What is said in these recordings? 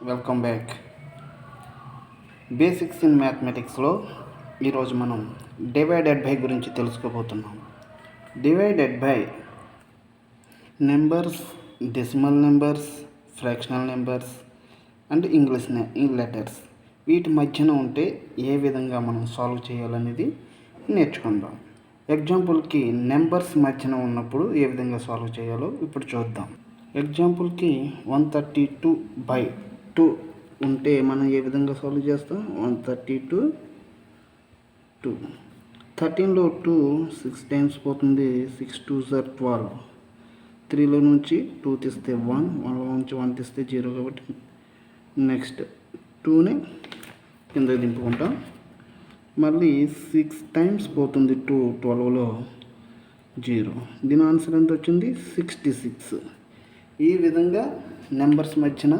Welcome back. Basics in మ్యాథమెటిక్స్లో ఈరోజు మనం divided by గురించి తెలుసుకోబోతున్నాం. Divided by numbers, decimal numbers, fractional numbers and English letters వీటి మధ్యన ఉంటే ఏ విధంగా మనం సాల్వ్ చేయాలనేది నేర్చుకుందాం. ఎగ్జాంపుల్కి నెంబర్స్ మధ్యన ఉన్నప్పుడు ఏ విధంగా సాల్వ్ చేయాలో ఇప్పుడు చూద్దాం. ఎగ్జాంపుల్కి 132/2 ఉంటే మనం ఏ విధంగా సాల్వ్ చేస్తాం? 132 2 13లో 2 6 టైమ్స్ పోతుంది. 6 2s are 12. 3లో నుంచి 2 తీస్తే 1, 1లో నుంచి 1 తీస్తే 0 కాబట్టి నెక్స్ట్ 2ని కిందకి దింపుకుంటాం. మళ్ళీ 6 టైమ్స్ పోతుంది 2 12లో 0. దీని ఆన్సర్ ఎంత వచ్చింది? 66. ఈ విధంగా నెంబర్స్ మధ్యన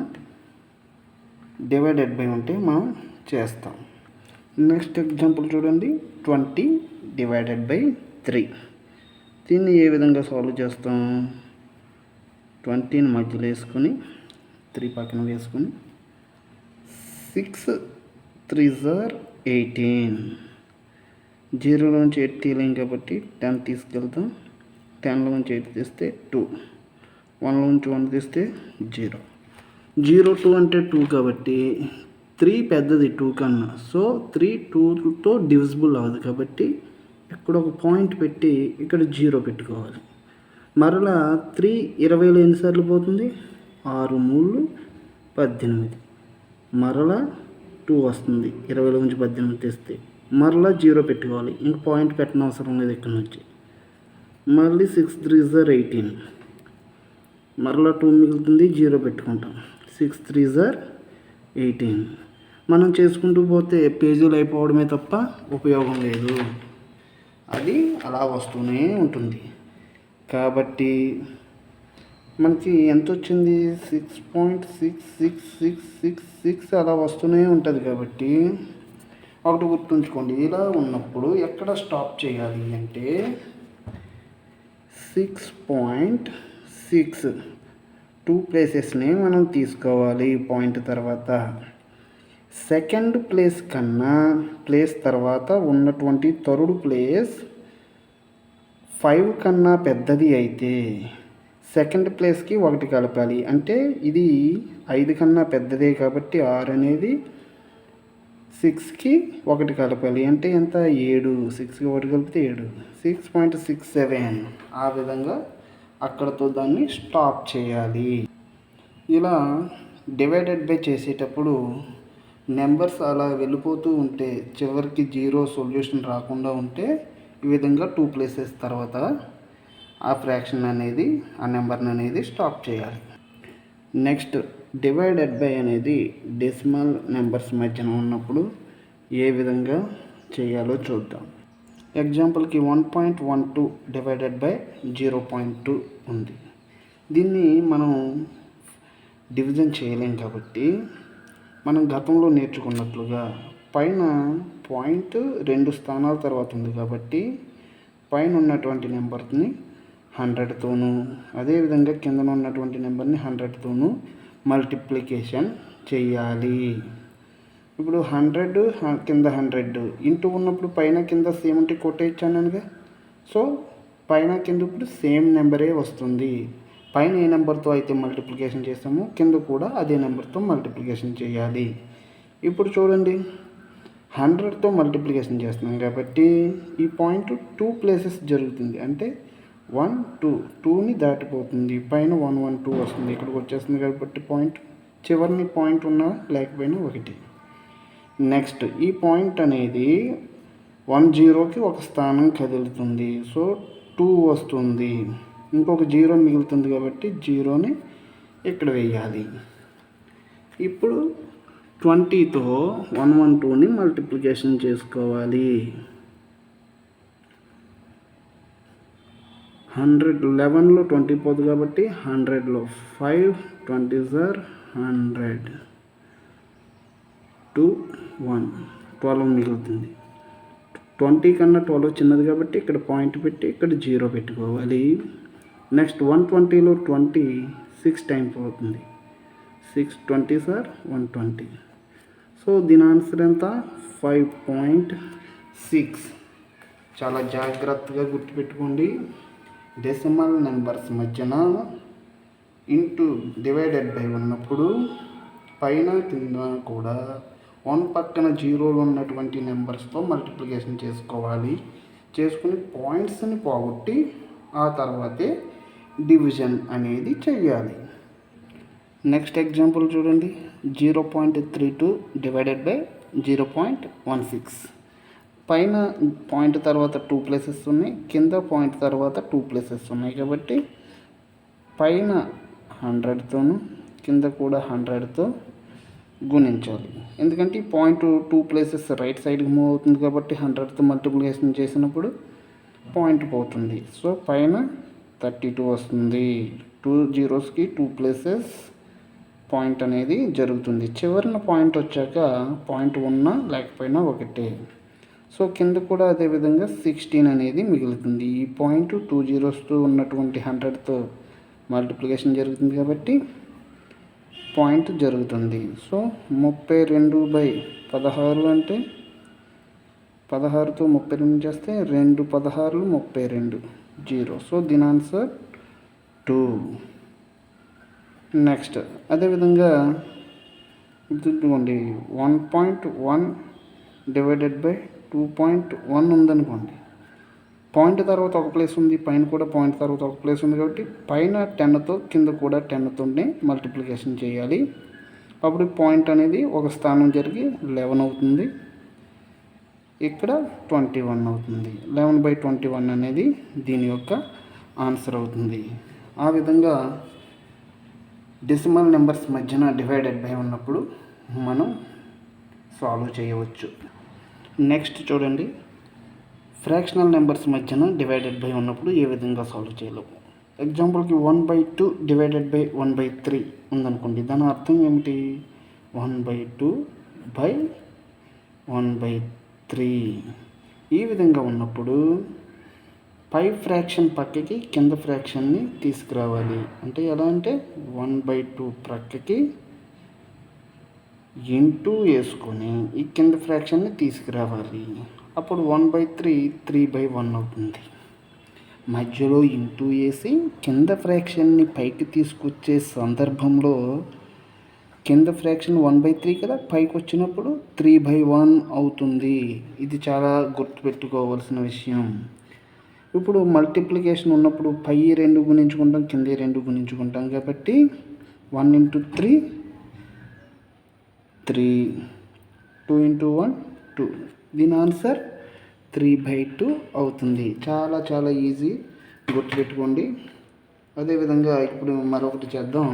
డివైడెడ్ బై ఉంటే మనం చేస్తాం. నెక్స్ట్ ఎగ్జాంపుల్ చూడండి. 20/3. దీన్ని ఏ విధంగా సాల్వ్ చేస్తాం? 20ని మధ్యలో వేసుకొని 3 పక్కన వేసుకొని 6 3s are 18. 0లోంచి 8 తీయలేం కాబట్టి 10 తీసుకెళ్తాం. 10లో నుంచి 8 తీస్తే 2, 1లో నుంచి 1 తీస్తే 0. 0 2 అంటే 2 కాబట్టి 3 పెద్దది 2 కన్నా. సో 3 2తో డివిజిబుల్ అవ్వదు కాబట్టి ఇక్కడ ఒక పాయింట్ పెట్టి ఇక్కడ 0 పెట్టుకోవాలి. మరలా 3 20లో ఎన్నిసార్లు పోతుంది? 6 3 18. మరలా 2 వస్తుంది. 20లో నుంచి 18 తీస్తే మరలా 0 పెట్టుకోవాలి. ఇంక పాయింట్ పెట్టిన అవసరం లేదు ఇక్కడ నుంచి. మళ్ళీ 6 3s are 18. మరలా 2 మిగులుతుంది. 0 పెట్టుకుంటాం. 6 3s are 18. మనం చేసుకుంటూ పోతే పేజీలు అయిపోవడమే తప్ప ఉపయోగం లేదు. అది అలా వస్తూనే ఉంటుంది. కాబట్టి మనకి ఎంత వచ్చింది? 6.6666 అలా వస్తూనే ఉంటుంది. కాబట్టి ఒకటి గుర్తుంచుకోండి, ఇలా ఉన్నప్పుడు ఎక్కడ స్టాప్ చేయాలి అంటే 6.6 2 ప్లేసెస్ని మనం తీసుకోవాలి. పాయింట్ తర్వాత సెకండ్ ప్లేస్ తర్వాత ఉన్నటువంటి థర్డ్ ప్లేస్ 5 కన్నా పెద్దది అయితే సెకండ్ ప్లేస్కి 1 కలపాలి. అంటే ఇది 5 కన్నా పెద్దదే కాబట్టి 6 అనేది 6కి 1 కలపాలి. అంటే ఎంత? 7. 6కి 1 కలిపితే 7. 6.67. ఆ విధంగా అక్కడతో దాన్ని స్టాప్ చేయాలి. ఇలా డివైడెడ్ బై చేసేటప్పుడు నెంబర్స్ అలా వెళ్ళిపోతూ ఉంటే చివరికి 0 సొల్యూషన్ రాకుండా ఉంటే ఈ విధంగా 2 ప్లేసెస్ తర్వాత ఆ ఫ్రాక్షన్ అనేది, ఆ నెంబర్ని అనేది స్టాప్ చేయాలి. నెక్స్ట్ డివైడెడ్ బై అనేది డెసిమల్ నెంబర్స్ మధ్యన ఉన్నప్పుడు ఏ విధంగా చేయాలో చూద్దాం. ఎగ్జాంపుల్కి 1.12 డివైడెడ్ బై 0.2 ఉంది. దీన్ని మనం డివిజన్ చేయలేం కాబట్టి మనం గతంలో నేర్చుకున్నట్లుగా పైన పాయింట్ 2 స్థానాల తర్వాత ఉంది కాబట్టి పైన ఉన్నటువంటి నెంబర్ని 100తోనూ అదేవిధంగా కింద ఉన్నటువంటి నెంబర్ని 100తోనూ మల్టిప్లికేషన్ చేయాలి. ఇప్పుడు 100 కింద 100 ఇంటూ ఉన్నప్పుడు పైన కింద సేమ్ ఉంటే కొట్టేయచ్చానుగా. సో పైన కింద ఇప్పుడు సేమ్ నెంబరే వస్తుంది. పైన ఏ నెంబర్తో అయితే మల్టిప్లికేషన్ చేస్తామో కింద కూడా అదే నెంబర్తో మల్టిప్లికేషన్ చేయాలి. ఇప్పుడు చూడండి, 100తో మల్టిప్లికేషన్ చేస్తున్నాం కాబట్టి ఈ పాయింట్ 2 ప్లేసెస్ జరుగుతుంది. అంటే 1 2 2ని దాటిపోతుంది. పైన 1 1 2 వస్తుంది. ఇక్కడికి వచ్చేస్తుంది కాబట్టి పాయింట్ చివరిని పాయింట్ ఉన్నా లేకపోయినా 1. నెక్స్ట్ ఈ పాయింట్ అనేది 10కి 1 స్థానం కదులుతుంది. సో 2 వస్తుంది. ఇంకొక 0 మిగులుతుంది కాబట్టి 0ని ఇక్కడ వేయాలి. ఇప్పుడు 20తో 112ని మల్టిప్లికేషన్ చేసుకోవాలి. 11లో 20 పోదు కాబట్టి 100లో 5 20s are 100. 2 1 12 మిగులుతుంది. 20 కన్నా 12 చిన్నది కాబట్టి ఇక్కడ పాయింట్ పెట్టి ఇక్కడ 0 పెట్టుకోవాలి. నెక్స్ట్ 120లో 20 6 టైమ్స్ అవుతుంది. 620 సార్ 120. సో దీని ఆన్సర్ ఎంత? 5.6. చాలా జాగ్రత్తగా గుర్తుపెట్టుకోండి. డెసిమల్ నెంబర్స్ మధ్యన ఇంటూ డివైడెడ్ బై ఉన్నప్పుడు పైన కింద కూడా 1 పక్కన జీరోలు ఉన్నటువంటి నెంబర్స్తో మల్టిప్లికేషన్ చేసుకోవాలి. చేసుకుని పాయింట్స్ని పోగొట్టి ఆ తర్వాతే డివిజన్ అనేది చెయ్యాలి. నెక్స్ట్ ఎగ్జాంపుల్ చూడండి. 0.32 డివైడెడ్ బై 0.16. పైన పాయింట్ తర్వాత 2 ప్లేసెస్ ఉన్నాయి, కింద పాయింట్ తర్వాత 2 ప్లేసెస్ ఉన్నాయి. కాబట్టి పైన 100తోను కింద కూడా 100తో గుణించాలి. ఎందుకంటే ఈ పాయింట్ 2 ప్లేసెస్ రైట్ సైడ్కి మూవ్ అవుతుంది కాబట్టి 100తో మల్టిప్లికేషన్ చేసినప్పుడు పాయింట్ పోతుంది. సో పైన 32 వస్తుంది. 2 జీరోస్కి 2 ప్లేసెస్ పాయింట్ అనేది జరుగుతుంది. చివరిన పాయింట్ వచ్చాక పాయింట్ ఉన్నా లేకపోయినా ఒకటే. సో కింద కూడా అదేవిధంగా 16 అనేది మిగులుతుంది. ఈ పాయింట్ 2 జీరోస్తో ఉన్నటువంటి 100తో మల్టిప్లికేషన్ జరుగుతుంది కాబట్టి పాయింట్ జరుగుతుంది. సో 32/16 అంటే 16తో 32 చేస్తే 2 16లు 32 0. సో దీని ఆన్సర్ 2. నెక్స్ట్ అదేవిధంగా గుర్తుంచుకోండి. 1.1 డివైడెడ్ బై 2.1 ఉందనుకోండి. పాయింట్ తర్వాత ఒక ప్లేస్ ఉంది, పైన కూడా పాయింట్ తర్వాత ఒక ప్లేస్ ఉంది కాబట్టి పైన 10తో కింద కూడా 10తోనే మల్టిప్లికేషన్ చేయాలి. అప్పుడు పాయింట్ అనేది ఒక స్థానం జరిగి 11 అవుతుంది. ఇక్కడ 21 అవుతుంది. 11/21 అనేది దీని యొక్క ఆన్సర్ అవుతుంది. ఆ విధంగా డెసిమల్ నెంబర్స్ మధ్యన డివైడెడ్ బై ఉన్నప్పుడు మనం సాల్వ్ చేయవచ్చు. నెక్స్ట్ చూడండి. ఫ్రాక్షనల్ నెంబర్స్ మధ్యన డివైడెడ్ బై ఉన్నప్పుడు ఏ విధంగా సాల్వ్ చేయలేము. ఎగ్జాంపుల్కి 1/2 డివైడెడ్ బై 1/3 ఉందనుకోండి. దాని అర్థం ఏమిటి? 1/2/1/3. ఈ విధంగా ఉన్నప్పుడు పై ఫ్రాక్షన్ పక్కకి కింద ఫ్రాక్షన్ని తీసుకురావాలి. అంటే ఎలా అంటే 1/2 ప్రక్కకి ఇంటూ వేసుకొని ఈ కింద ఫ్రాక్షన్ని తీసుకురావాలి. అప్పుడు 1/3 3/1 అవుతుంది. మధ్యలో ఇంటూ వేసి కింద ఫ్రాక్షన్ని పైకి తీసుకొచ్చే సందర్భంలో కింద ఫ్రాక్షన్ 1/3 కదా, పైకి వచ్చినప్పుడు 3/1 అవుతుంది. ఇది చాలా గుర్తుపెట్టుకోవాల్సిన విషయం. ఇప్పుడు మల్టిప్లికేషన్ ఉన్నప్పుడు పై 2 గుణించుకుంటాం, కింద 2 గుణించుకుంటాం కాబట్టి 1 × 3 3, 2 × 1 2. దీని ఆన్సర్ 3/2 అవుతుంది. చాలా చాలా ఈజీ, గుర్తుపెట్టుకోండి. అదేవిధంగా ఇప్పుడు మరొకటి చేద్దాం.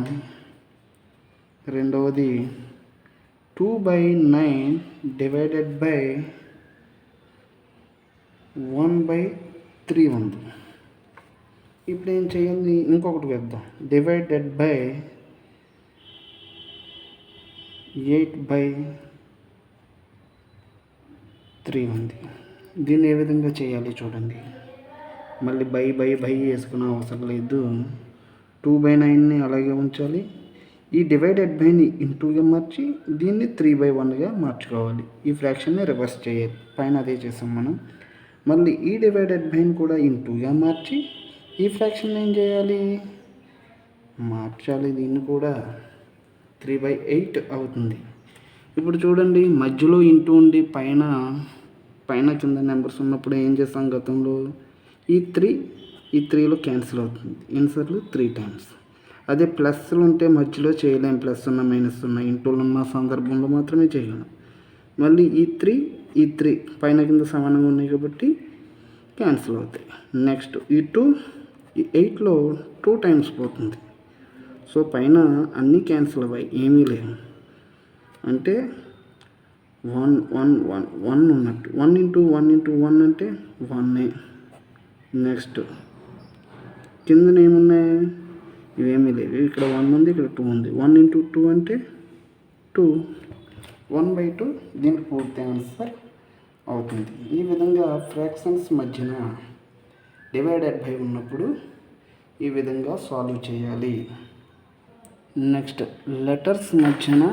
రెండవది 2/9 డివైడెడ్ బై 1/3 ఉంది. ఇప్పుడు ఏం చేయాలి? ఇంకొకటి వేద్దాం. డివైడెడ్ బై 8/3 ఉంది. దీన్ని ఏ విధంగా చేయాలి చూడండి. మళ్ళీ బై వేసుకునే అవసరం లేదు. 2/9ని అలాగే ఉంచాలి. ఈ డివైడెడ్ బైని ఇంటూగా మార్చి దీన్ని 3/1గా మార్చుకోవాలి. ఈ ఫ్రాక్షన్ని రివర్స్ చేయాలి. పైన అదే చేసాం మనం. మళ్ళీ ఈ డివైడెడ్ బైని కూడా ఇంటూగా మార్చి ఈ ఫ్రాక్షన్ ఏం చేయాలి? మార్చాలి. దీన్ని కూడా 3/8 అవుతుంది. ఇప్పుడు చూడండి, మధ్యలో ఇంటూ ఉండి పైన కింద నెంబర్స్ ఉన్నప్పుడు ఏం చేస్తాం గతంలో? ఈ 3లో క్యాన్సిల్ అవుతుంది. ఎన్నిసార్లు? 3 టైమ్స్. అదే ప్లస్లు ఉంటే మధ్యలో చేయలేం. ప్లస్ ఉన్న మైనస్ ఉన్న ఇంటూలు ఉన్న సందర్భంలో మాత్రమే చేయగలం. మళ్ళీ ఈ 3 పైన కింద సమానంగా ఉన్నాయి కాబట్టి క్యాన్సిల్ అవుతాయి. నెక్స్ట్ ఈ 8లో 2 టైమ్స్ పోతుంది. సో పైన అన్నీ క్యాన్సిల్ అవ్వాయి, ఏమీ లేవు. అంటే 1 ఉన్నట్టు. 1 × 1 అంటే 1. నెక్స్ట్ కిందన ఏమున్నాయి? ఇవేమీ లేవు. ఇక్కడ 1 ఉంది, ఇక్కడ 2 ఉంది. 1 × 2 అంటే 2. 1/2 దీనికి పూర్తి ఆన్సర్ అవుతుంది. ఈ విధంగా ఫ్రాక్షన్స్ మధ్యన డివైడెడ్ బై ఉన్నప్పుడు ఈ విధంగా సాల్వ్ చేయాలి. నెక్స్ట్ లెటర్స్ మధ్యన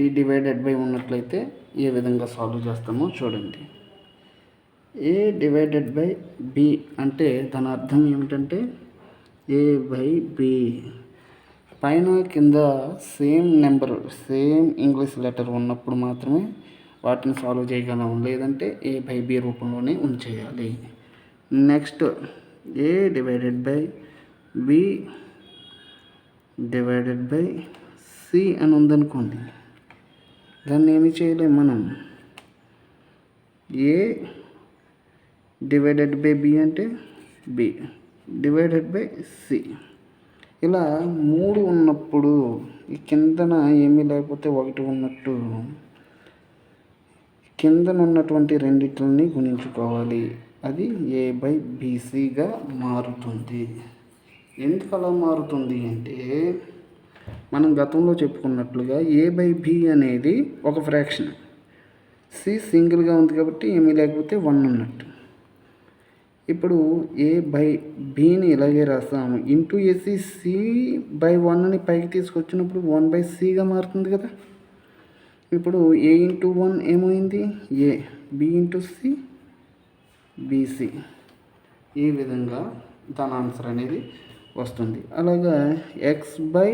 ఈ డివైడెడ్ బై ఉన్నట్లయితే ఏ విధంగా సాల్వ్ చేస్తామో చూడండి. ఏ డివైడెడ్ బై బి అంటే దాని అర్థం ఏమిటంటే ఏ బై బి. పైన కింద same number same English letter ఉన్నప్పుడు మాత్రమే వాటిని సాల్వ్ చేయగలం, లేదంటే ఏ బై బి రూపంలోనే ఉంచేయాలి. Next A divided by B divided by C అని ఉందనుకోండి, దాన్ని ఏమి చేయలేము మనం. ఏ డివైడెడ్ బై బి అంటే బి డివైడెడ్ బై సి. ఇలా 3 ఉన్నప్పుడు ఈ కిందన ఏమీ లేకపోతే 1 ఉన్నట్టు కిందన ఉన్నటువంటి రెండింటిని గుణించుకోవాలి. అది ఏ బై బీసీగా మారుతుంది. ఎందుకు అలా మారుతుంది అంటే మనం గతంలో చెప్పుకున్నట్లుగా ఏ బై బి అనేది ఒక ఫ్రాక్షన్, సి సింగిల్గా ఉంది కాబట్టి ఏమీ లేకపోతే 1 ఉన్నట్టు. ఇప్పుడు ఏ బై బిని ఇలాగే రాస్తాము. ఇంటూ ఏసి సి బై 1ని పైకి తీసుకొచ్చినప్పుడు 1 బై సిగా మారుతుంది కదా. ఇప్పుడు ఏ ఇంటూ 1 ఏమైంది ఏ, బి ఇంటూ సి బీసీ. ఈ విధంగా దాని ఆన్సర్ అనేది వస్తుంది. అలాగా ఎక్స్ బై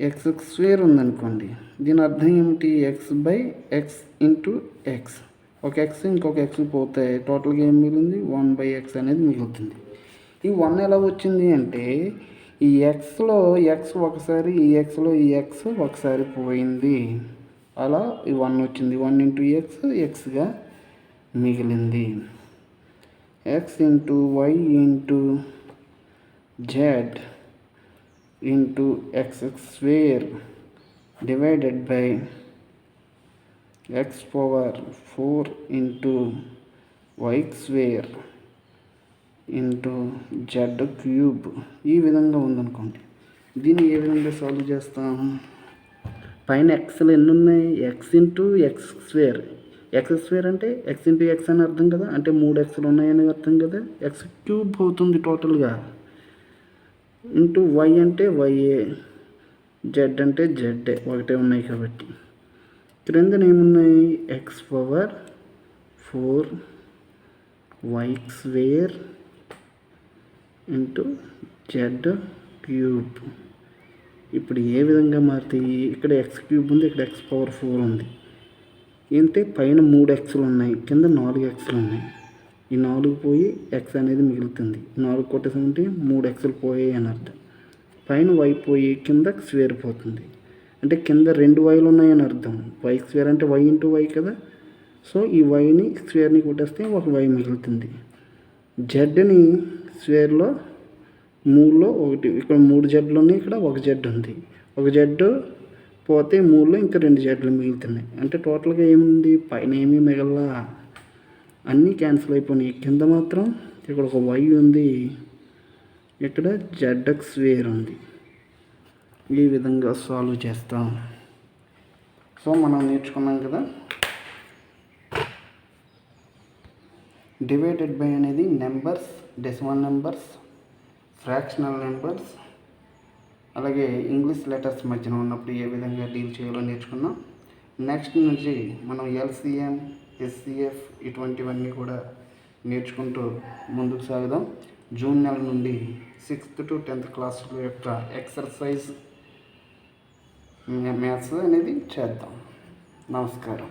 ఎక్స్ స్క్వేర్ ఉందనుకోండి, దీని అర్థం ఏమిటి? X by X into X. ఒక ఎక్స్ ఇంకొక ఎక్స్ పోతే టోటల్గా ఏం మిగిలింది? 1 బై ఎక్స్ అనేది మిగులుతుంది. ఈ 1 ఎలా వచ్చింది అంటే ఈ ఎక్స్లో ఎక్స్ ఒకసారి, ఈ ఎక్స్లో ఈ ఎక్స్ ఒకసారి పోయింది, అలా ఈ 1 వచ్చింది. 1 ఇంటూ ఎక్స్ ఎక్స్గా మిగిలింది. X into Y into Z into X square divided by X power 4 into Y square into Z cube. ఈ విధంగా ఉందనుకోండి. దీన్ని ఏ విధంగా సాల్వ్ చేస్తాం? పైన ఎక్స్లు ఎన్ని ఉన్నాయి? X into X square. X square అంటే ఎక్స్ ఇంటూ ఎక్స్ అని అర్థం కదా, అంటే 3 ఎక్స్లు ఉన్నాయని అర్థం కదా. ఎక్స్ క్యూబ్ అవుతుంది టోటల్గా. ఇంటూ వై అంటే వైఏ, జెడ్ అంటే జెడ్, ఒకటే ఉన్నాయి కాబట్టి. క్రిందన ఏమున్నాయి? X power 4 Y square into Z cube. ఇప్పుడు ఏ విధంగా మారుతాయి? ఇక్కడ ఎక్స్ క్యూబ్ ఉంది, ఇక్కడ ఎక్స్ పవర్ 4 ఉంది. ఏంటంటే పైన 3 ఎక్స్లు ఉన్నాయి, కింద 4 ఎక్స్లు ఉన్నాయి. ఈ 4 పోయి ఎక్స్ అనేది మిగులుతుంది. 4 కొట్టేసామంటే 3 ఎక్స్లు పోయాయి అని అర్థం. పైన వై పోయి కింద స్క్వేర్ పోతుంది, అంటే కింద 2 వైలు ఉన్నాయని అర్థం. వై స్క్వేర్ అంటే వై ఇంటూ వై కదా. సో ఈ వైని స్క్వేర్ని కొట్టేస్తే ఒక వై మిగులుతుంది. జెడ్ని స్క్వేర్లో 3లో 1, ఇక్కడ 3 జెడ్లు ఉన్నాయి, ఇక్కడ 1 జెడ్ ఉంది. 1 జెడ్ పోతే 3లో ఇంకా 2 జెడ్లు మిగులుతున్నాయి. అంటే టోటల్గా ఏముంది? పైన ఏమీ మిగల, అన్నీ క్యాన్సిల్ అయిపోయినాయి. కింద మాత్రం ఇక్కడ ఒక వై ఉంది, ఇక్కడ జెడ్ స్క్వేర్ ఉంది. ఈ విధంగా సాల్వ్ చేస్తాం. సో మనం నేర్చుకున్నాం కదా, డివైడెడ్ బై అనేది numbers, decimal numbers, fractional numbers, అలాగే ఇంగ్లీష్ లెటర్స్ మధ్యన ఉన్నప్పుడు ఏ విధంగా డీల్ చేయాలో నేర్చుకున్నాం. నెక్స్ట్ నుంచి మనం ఎల్సిఎం, ఎస్సిఎఫ్ ఇటువంటివన్నీ కూడా నేర్చుకుంటూ ముందుకు సాగుదాం. జూన్ నెల నుండి 6th to 10th క్లాసుల యొక్క ఎక్సర్సైజ్ మ్యాథ్స్ అనేది చేద్దాం. నమస్కారం.